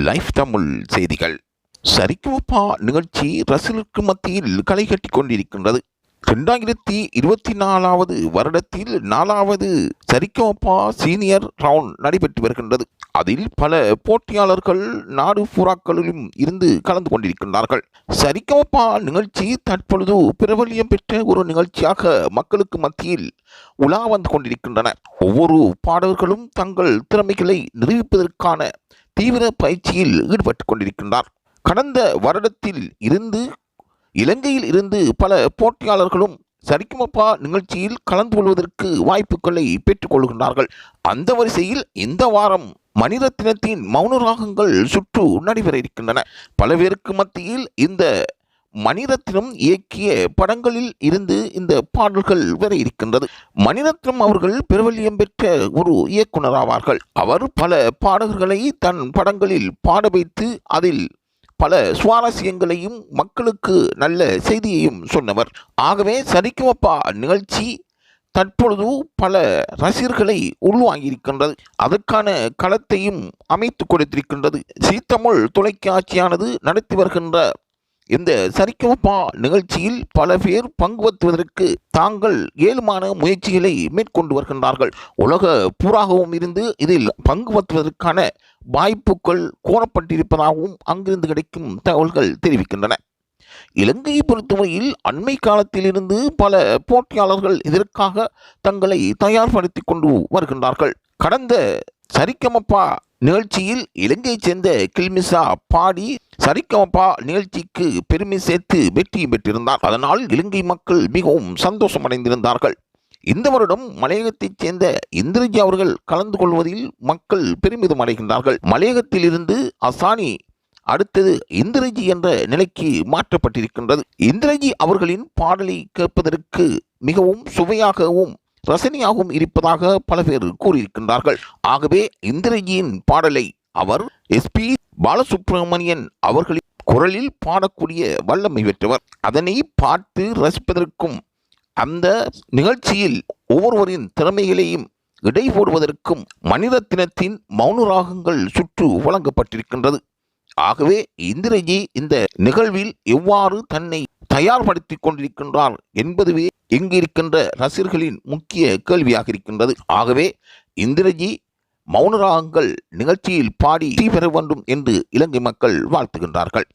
Life Tamil செய்திகள். சரிகமபா நிகழ்ச்சி ரசிகர்களுக்கு மத்தியில் களை கட்டிக் கொண்டிருக்கின்றது. 2024 வருடத்தில் 4வது சரிகமபா சீனியர் ரவுண்ட் நடைபெற்று வருகின்றது. அதில் பல போட்டியாளர்கள் நாடு பூராக்களிலும் இருந்து கலந்து கொண்டிருக்கின்றார்கள். சரிகமபா நிகழ்ச்சி தற்பொழுது பிரபல்யம் பெற்ற ஒரு நிகழ்ச்சியாக மக்களுக்கு மத்தியில் உலா வந்து கொண்டிருக்கின்றன. ஒவ்வொரு பாடகர்களும் தங்கள் திறமைகளை நிரூபிப்பதற்கான தீவிர பயிற்சியில் ஈடுபட்டுக் கொண்டிருக்கின்றார். கடந்த வருடத்தில் இருந்து இலங்கையில் இருந்து பல போட்டியாளர்களும் சரிகமபா நிகழ்ச்சியில் கலந்து கொள்வதற்கு வாய்ப்புகளை பெற்றுக் கொள்கின்றார்கள். அந்த வரிசையில் இந்த வாரம் மணிரத்னத்தின் மௌன ராகங்கள் சுற்று நடைபெற இருக்கின்றன. பல பேருக்கு மத்தியில் இந்த மணிரத்னம் இயக்கிய படங்களில் இருந்து இந்த பாடல்கள் வர இருக்கின்றது. மணிரத்னம் அவர்கள் பிரபல்யம் பெற்ற ஒரு இயக்குனர் ஆவார்கள். அவர் பல பாடகர்களை தன் படங்களில் பாட வைத்து அதில் பல சுவாரஸ்யங்களையும் மக்களுக்கு நல்ல செய்தியையும் சொன்னவர். ஆகவே சரிகமபா நிகழ்ச்சி தற்பொழுது பல ரசிகர்களை உள்வாங்கியிருக்கின்றது. அதற்கான களத்தையும் அமைத்து கொடுத்திருக்கின்றது. ஜீ தமிழ் தொலைக்காட்சியானது நடத்தி வருகின்ற இந்த சரிகமபா நிகழ்ச்சியில் பல பேர் பங்குபற்றுவதற்கு தாங்கள் ஏழுமான முயற்சிகளை மேற்கொண்டு வருகின்றார்கள். உலக பூராகவும் இருந்து இதில் பங்குபற்றுவதற்கான வாய்ப்புகள் கோரப்பட்டிருப்பதாகவும் அங்கிருந்து கிடைக்கும் தகவல்கள் தெரிவிக்கின்றன. இலங்கையை பொறுத்தவரையில் அண்மை காலத்திலிருந்து பல போட்டியாளர்கள் இதற்காக தங்களை தயார்படுத்தி கொண்டு வருகின்றார்கள். கடந்த சரிகமபா நிகழ்ச்சியில் இலங்கையை சேர்ந்த கில்மிசா பாடி சரிகமபா நிகழ்ச்சிக்கு பெருமை சேர்த்து வெற்றியும் பெற்றிருந்தார். அதனால் இலங்கை மக்கள் மிகவும் சந்தோஷம் அடைந்திருந்தார்கள். இந்த வருடம் மலையகத்தைச் சேர்ந்த இந்திரஜி அவர்கள் கலந்து கொள்வதில் மக்கள் பெருமிதம் அடைகின்றார்கள். மலையகத்தில் இருந்து அசானி அடுத்தது இந்திரஜி என்ற நிலைக்கு மாற்றப்பட்டிருக்கின்றது. இந்திரஜி அவர்களின் பாடலை கேட்பதற்கு மிகவும் சுவையாகவும் ரசனையாகவும் இருப்பதாக பல பேர் கூறியிருக்கின்றார்கள். ஆகவே இந்திரஜியின் பாடலை அவர் SP பாலசுப்ரமணியன் அவர்களின் குரலில் பாடக்கூடிய வல்லமை பெற்றவர். அதனை பார்த்து ரசிப்பதற்கும் அந்த நிகழ்ச்சியில் ஒவ்வொருவரின் திறமைகளையும் இடை போடுவதற்கும் மணிரத்னத்தின் மௌன ராகங்கள் சுற்று வழங்கப்பட்டிருக்கின்றது. ஆகவே இந்திரஜி இந்த நிகழ்வில் எவ்வாறு தன்னை தயார்படுத்திக் கொண்டிருக்கின்றார் என்பதுவே இங்கு இருக்கின்ற ரசிகர்களின் முக்கிய கேள்வியாக இருக்கின்றது. ஆகவே இந்திரஜி மௌன ராகங்கள் நிகழ்ச்சியில் பாடி வெற்றி பெற வேண்டும் என்று இலங்கை மக்கள் வாழ்த்துகின்றார்கள்.